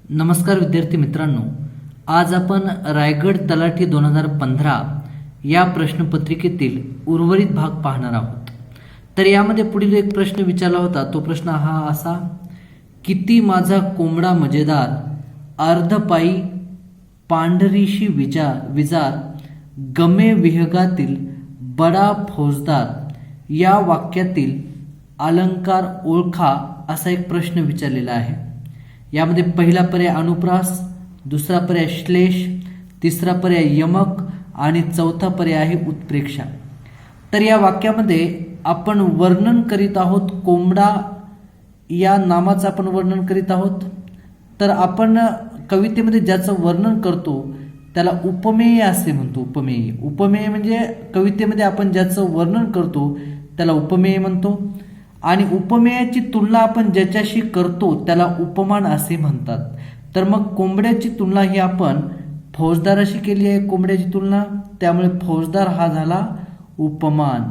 नमस्कार विद्यार्थी मित्रांनो, आज आपण रायगड तलाठी 2015 या प्रश्नपत्रिकेतील उर्वरित भाग पाहणार आहोत. तर यामध्ये पुढील एक प्रश्न विचारला होता. तो प्रश्न हा असा, किती माझा कोंबडा मजेदार, अर्धपायी पांढरीशी विजार, गमे विहगातील बडा फौजदार या वाक्यातील अलंकार ओळखा, असा एक प्रश्न विचारलेला आहे. यामध्ये पहिला पर्याय अनुप्रास, दुसरा पर्याय श्लेष, तिसरा पर्याय यमक आणि चौथा पर्याय आहे उत्प्रेक्षा. तर या वाक्यामध्ये आपण वर्णन करीत आहोत, कोंबडा या नामाचं आपण वर्णन करीत आहोत. तर आपण कवितेमध्ये ज्याचं वर्णन करतो त्याला उपमेय असे म्हणतो. उपमेय म्हणजे कवितेमध्ये आपण ज्याचं वर्णन करतो त्याला उपमेय म्हणतो. आणि उपमेयाची तुलना आपण ज्याच्याशी करतो त्याला उपमान असे म्हणतात. तर मग कोंबड्याची तुलना ही आपण फौजदाराशी केली आहे, कोंबड्याची तुलना, त्यामुळे फौजदार हा झाला उपमान.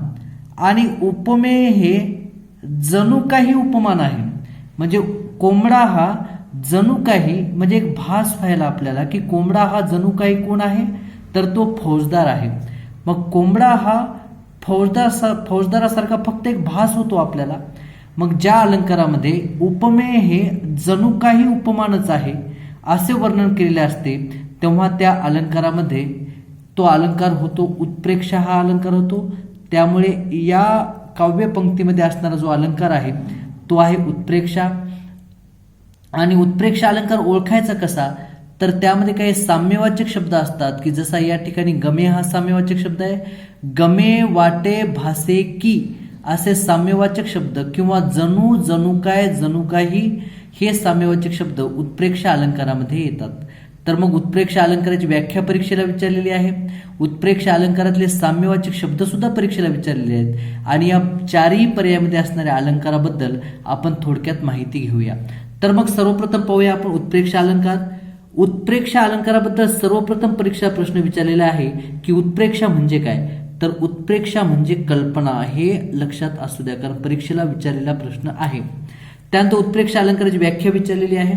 आणि उपमेय हे जणू काही उपमान आहे. म्हणजे कोंबडा हा जणू काही, म्हणजे एक भास व्हायला आपल्याला की कोंबडा हा जणू काही कोण आहे, तर तो फौजदार आहे. मग कोंबडा हा फौजदारासारखा फक्त एक भास होतो आपल्याला. मग ज्या अलंकारामध्ये उपमेय हे जणू काही उपमानच आहे असे वर्णन केलेले असते, तेव्हा त्या अलंकारामध्ये तो अलंकार होतो उत्प्रेक्षा हा अलंकार होतो. त्यामुळे या काव्यपंक्तीमध्ये असणारा जो अलंकार आहे तो आहे उत्प्रेक्षा. आणि उत्प्रेक्षा अलंकार ओळखायचा कसा, तर त्यामध्ये काही साम्यवाचक शब्द असतात की जसा या ठिकाणी गमे हा साम्यवाचक शब्द आहे. गमे वाटे भासे की असे साम्यवाचक शब्द किंवा जणू, जणू काय, जणू काही हे साम्यवाचक शब्द उत्प्रेक्षा अलंकारामध्ये येतात. तर मग उत्प्रेक्षा अलंकाराची व्याख्या परीक्षेला विचारलेली आहे. उत्प्रेक्षा अलंकारातले साम्यवाचक शब्द सुद्धा परीक्षेला विचारलेले आहेत. आणि या चारही पर्यायामध्ये असणाऱ्या अलंकाराबद्दल आपण थोडक्यात माहिती घेऊया. तर मग सर्वप्रथम पाहूया आपण उत्प्रेक्षा अलंकार. उत्प्रेक्षा अलंकाराबद्दल सर्वप्रथम परीक्षा प्रश्न विचारलेला आहे की उत्प्रेक्षा म्हणजे काय. तर उत्प्रेक्षा म्हणजे कल्पना, हे लक्षात असू द्या, कारण परीक्षेला विचारलेला प्रश्न आहे. त्यानंतर उत्प्रेक्षा अलंकाराची व्याख्या विचारलेली आहे.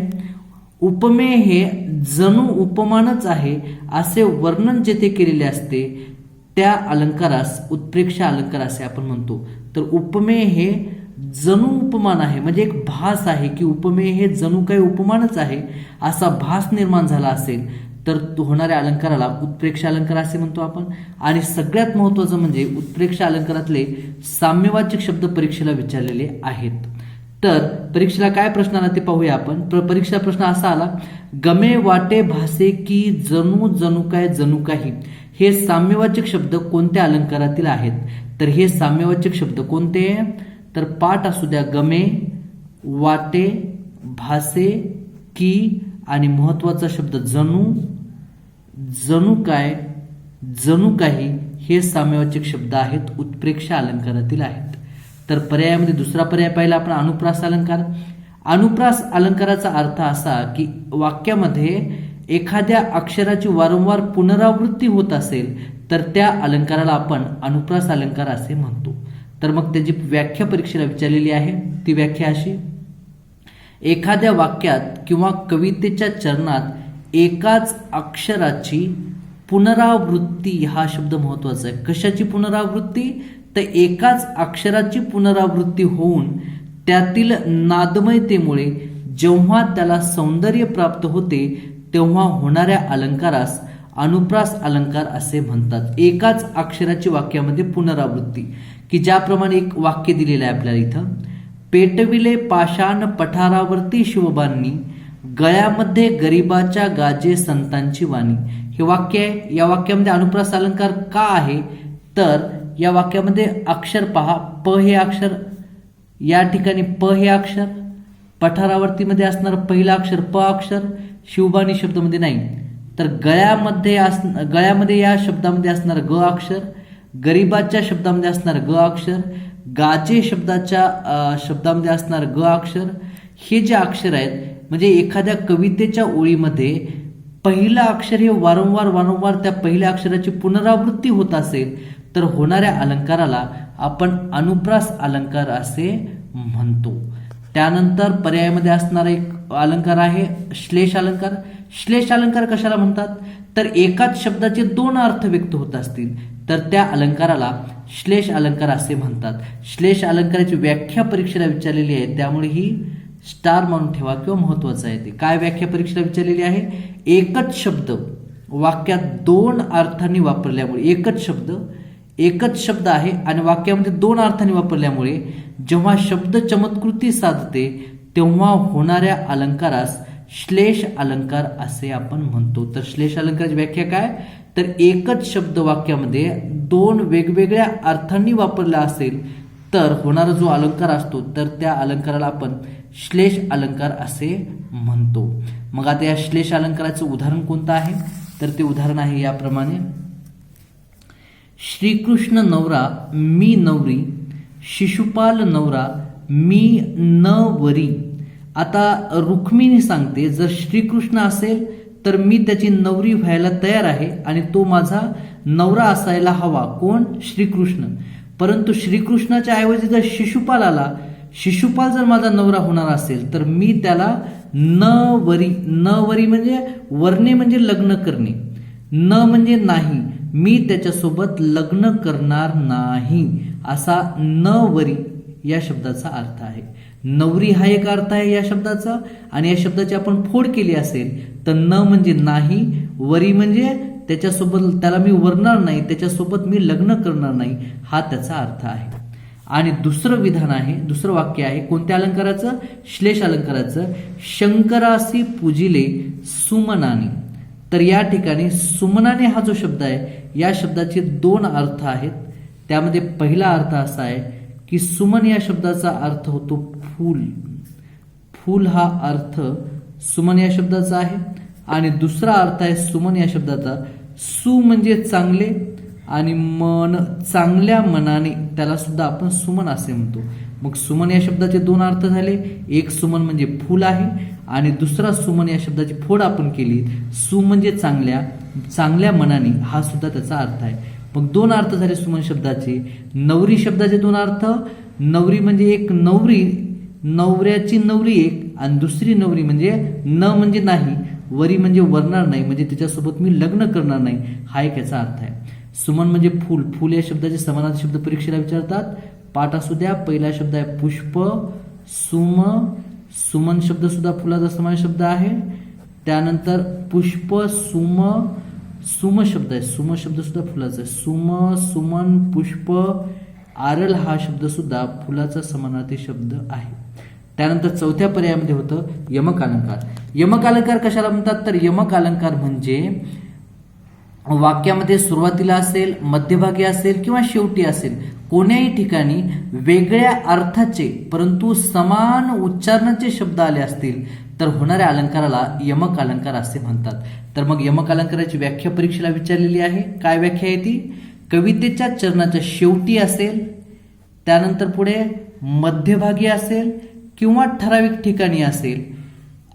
उपमेय हे जणू उपमानच आहे असे वर्णन जेथे केलेले असते त्या अलंकारास उत्प्रेक्षा अलंकार असे आपण म्हणतो. तर उपमेय हे जणू उपमान आहे, म्हणजे एक भास आहे की उपमेय हे जणू काही उपमानच आहे असा भास निर्माण झाला असेल तर होणाऱ्या अलंकाराला उत्प्रेक्षा अलंकार असे म्हणतो आपण. आणि सगळ्यात महत्त्वाचं म्हणजे उत्प्रेक्षा अलंकारातले साम्यवाचक शब्द परीक्षेला विचारलेले आहेत. तर परीक्षेला काय प्रश्न आला ते पाहूया आपण. परीक्षा प्रश्न असा आला, गमे वाटे भासे की जणू, जणू काय, जणू काही हे साम्यवाचक शब्द कोणत्या अलंकारातील आहेत. तर हे साम्यवाचक शब्द कोणते, तर पाठ असू द्या, गमे, वाटे, भासे, की आणि महत्वाचा शब्द जणू, जणू काय, जणू काही हे साम्यवाचक शब्द आहेत, उत्प्रेक्षा अलंकारातील आहेत. तर पर्यायामध्ये दुसरा पर्याय पाहिला आपण अनुप्रास अलंकार. अनुप्रास अलंकाराचा अर्थ असा की वाक्यामध्ये एखाद्या अक्षराची वारंवार पुनरावृत्ती होत असेल तर त्या अलंकाराला आपण अनुप्रास अलंकार असे म्हणतो. तर मग त्याची व्याख्या परीक्षेला विचारलेली आहे. ती व्याख्या अशी, एखाद्या वाक्यात किंवा कवितेच्या चरणात एकाच अक्षराची पुनरावृत्ती, हा शब्द महत्वाचा आहे. कशाची पुनरावृत्ती, तर एकाच अक्षराची पुनरावृत्ती होऊन त्यातील नादमयतेमुळे जेव्हा त्याला सौंदर्य प्राप्त होते तेव्हा होणाऱ्या अलंकारास अनुप्रास अलंकार असे म्हणतात. एकाच अक्षराची वाक्यामध्ये पुनरावृत्ती, की ज्याप्रमाणे एक वाक्य दिलेलं आहे आपल्याला इथं, पेटविले पाषाण पठारावरती शिवबांनी, गळ्यामध्ये गरिबाच्या गाजे संतांची वाणी. हे वाक्य आहे. या वाक्यामध्ये अनुप्रास अलंकार का आहे, तर या वाक्यामध्ये अक्षर पहा, प हे अक्षर, या ठिकाणी प हे अक्षर, पठारावरतीमध्ये असणार पहिलं अक्षर प अक्षर, शिवबाणी शब्दामध्ये नाही. तर गळ्यामध्ये या शब्दामध्ये असणार ग अक्षर, गरिबाच्या शब्दामध्ये असणार ग अक्षर, गाजे शब्दामध्ये असणार ग अक्षर. हे जे अक्षर आहेत, म्हणजे एखाद्या कवितेच्या ओळीमध्ये पहिलं अक्षर हे वारंवार त्या पहिल्या अक्षराची पुनरावृत्ती होत असेल तर होणाऱ्या अलंकाराला आपण अनुप्रास अलंकार असे म्हणतो. त्यानंतर पर्यायामध्ये असणारा एक अलंकार आहे श्लेष अलंकार. श्लेष अलंकार कशाला म्हणतात, तर एकाच शब्दाचे दोन अर्थ व्यक्त होत असतील तर त्या अलंकाराला श्लेष अलंकार असे म्हणतात. श्लेष अलंकाराची व्याख्या परीक्षेला विचारलेली आहे, त्यामुळे ही स्टार मानून ठेवा किंवा महत्वाचं आहे ते. काय व्याख्या परीक्षेला विचारलेली आहे, एकच शब्द वाक्यात दोन अर्थांनी वापरल्यामुळे, एकच शब्द आहे आणि वाक्यामध्ये दोन अर्थांनी वापरल्यामुळे जेव्हा शब्द चमत्कृती साधते तेव्हा होणाऱ्या अलंकारास श्लेष अलंकार असे आपण म्हणतो. तर श्लेष अलंकाराची व्याख्या काय, तर एकच शब्द वाक्यामध्ये दोन वेगवेगळ्या अर्थांनी वापरला असेल तर होणारा जो अलंकार असतो तर त्या अलंकाराला आपण श्लेष अलंकार असे म्हणतो. मग आता या श्लेष अलंकाराचं उदाहरण कोणतं आहे, तर ते उदाहरण आहे याप्रमाणे. श्रीकृष्ण नवरा मी नवरी, शिशुपाल नवरा मी नवरी. आता रुक्मिणी सांगते जर श्रीकृष्ण असेल तर मी त्याची नवरी व्हायला तयार आहे आणि तो माझा नवरा असायला हवा. कोण, श्रीकृष्ण. परंतु श्रीकृष्णाच्या ऐवजी जर शिशुपाल आला, शिशुपाल जर माझा नवरा होणार असेल तर मी त्याला नवरी म्हणजे वर्णे म्हणजे लग्न करणे, न म्हणजे नाही, मी त्याच्यासोबत लग्न करणार नाही असा नवरी या शब्दाचा अर्थ आहे. नवरी हा एक अर्थ आहे या शब्दाचा आणि या शब्दाची आपण फोड केली असेल तर न म्हणजे नाही, वरी म्हणजे त्याच्यासोबत त्याला मी वरणार नाही, त्याच्यासोबत मी लग्न करणार नाही हा त्याचा अर्थ आहे. आणि दुसरं विधान आहे, दुसरं वाक्य आहे कोणत्या अलंकाराचं, श्लेष अलंकाराचं. शंकरासी पूजिले सुमनाने. तर या ठिकाणी सुमनाने हा जो शब्द आहे या शब्दाचे दोन अर्थ आहेत. त्यामध्ये पहिला अर्थ असा आहे की सुमन या शब्दाचा अर्थ होतो फूल, फूल हा अर्थ सुमन या शब्दाचा आहे. आणि दुसरा अर्थ आहे सुमन या शब्दाचा सु म्हणजे चांगले आणि मन, चांगल्या मनाने, त्याला सुद्धा आपण सुमन असे म्हणतो. मग सुमन या शब्दाचे दोन अर्थ झाले, एक सुमन म्हणजे फूल आहे आणि दुसरा सुमन या शब्दाची फोड आपण केली, सु म्हणजे चांगल्या मनाने, हा सुद्धा त्याचा अर्थ आहे. मग दोन अर्थ झाले सुमन शब्दाचे. नवरी शब्दाचे दोन अर्थ, नवरी म्हणजे एक नवरी, नवऱ्याची नवरी एक, आणि दुसरी नवरी म्हणजे न म्हणजे नाही, वरी म्हणजे वरणार नाही, म्हणजे त्याच्यासोबत मी लग्न करणार नाही, हा एक याचा अर्थ आहे. सुमन म्हणजे फूल, फूल या शब्दाचे समानार्थी शब्द परीक्षेला विचारतात. पाठ असू द्या. पहिला शब्द आहे पुष्प, सुमन शब्द सुद्धा फुलाचा समान शब्द आहे. त्यानंतर पुष्प, सुम शब्द आहे, सुम शब्द सुद्धा फुलाचा आहे. सुमन, पुष्प, आरल हा शब्द सुद्धा फुलाचा समानार्थी शब्द आहे. त्यानंतर चौथ्या पर्यायामध्ये होतं यमक अलंकार. यमक अलंकार कशाला म्हणतात, तर यमक अलंकार म्हणजे वाक्यामध्ये सुरुवातीला असेल, मध्यभागी असेल किंवा शेवटी असेल, कोण्याही ठिकाणी वेगळ्या अर्थाचे परंतु समान उच्चारणाचे शब्द आले असतील तर होणाऱ्या अलंकाराला यमक अलंकार असे म्हणतात. तर मग यमक अलंकाराची व्याख्या परीक्षेला विचारलेली आहे. काय व्याख्या आहे ती, कवितेच्या चरणाच्या शेवटी असेल, त्यानंतर पुढे मध्यभागी असेल किंवा ठराविक ठिकाणी असेल,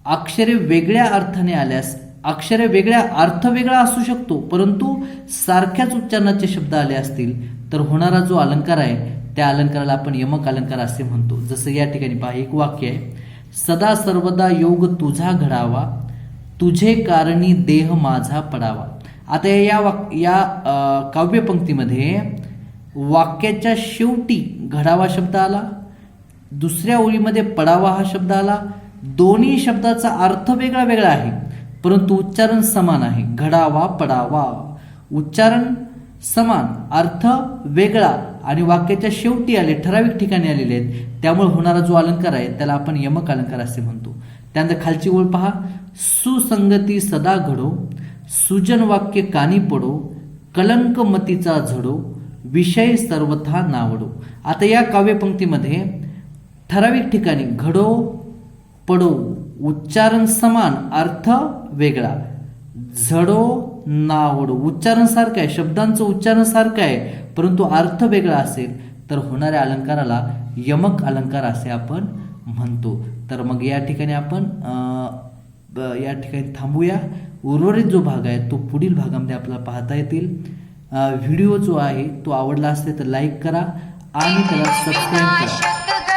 अक्षरे वेगळ्या अर्थाने आल्यास, अक्षरे वेगळ्या अर्थ वेगळा असू शकतो परंतु सारख्याच उच्चारणाचे शब्द आले असतील तर होणारा जो अलंकार आहे त्या अलंकाराला आपण यमक अलंकार असे म्हणतो. जसं या ठिकाणी पहा, एक वाक्य आहे, सदा सर्वदा योग तुझा घडावा, तुझे कारणी देह माझा पडावा. आता या काव्यपंक्तीमध्ये वाक्याच्या शेवटी घडावा शब्द आला, दुसऱ्या ओळीमध्ये पडावा हा शब्द आला. दोन्ही शब्दाचा अर्थ वेगळा वेगळा आहे परंतु उच्चारण समान आहे. घडावा, पडावा, उच्चारण समान, अर्थ वेगळा आणि वाक्याच्या शेवटी आले, ठराविक ठिकाणी आलेले आहेत, त्यामुळे होणारा जो अलंकार आहे त्याला आपण यमक अलंकार असे म्हणतो. त्यानंतर खालची ओळ पहा, सुसंगती सदा घडो, सुजन वाक्य कानी पडो, कलंक मतीचा झडो, विषय सर्वथा नावडो. आता या काव्यपंक्तीमध्ये ठराविक ठिकाणी घडो, पडो, उच्चारण समान, अर्थ वेगळा, झडो, नावडो, उच्चारण सारखं आहे, शब्दांचं उच्चारण सारखं आहे परंतु अर्थ वेगळा असेल तर होणाऱ्या अलंकाराला यमक अलंकार असे आपण म्हणतो. तर मग या ठिकाणी आपण थांबूया. उर्वरित जो भाग आहे तो पुढील भागामध्ये आपल्याला पाहता येतील. व्हिडिओ जो आहे तो आवडला असेल तर लाईक करा आणि त्याला सबस्क्राईब करा.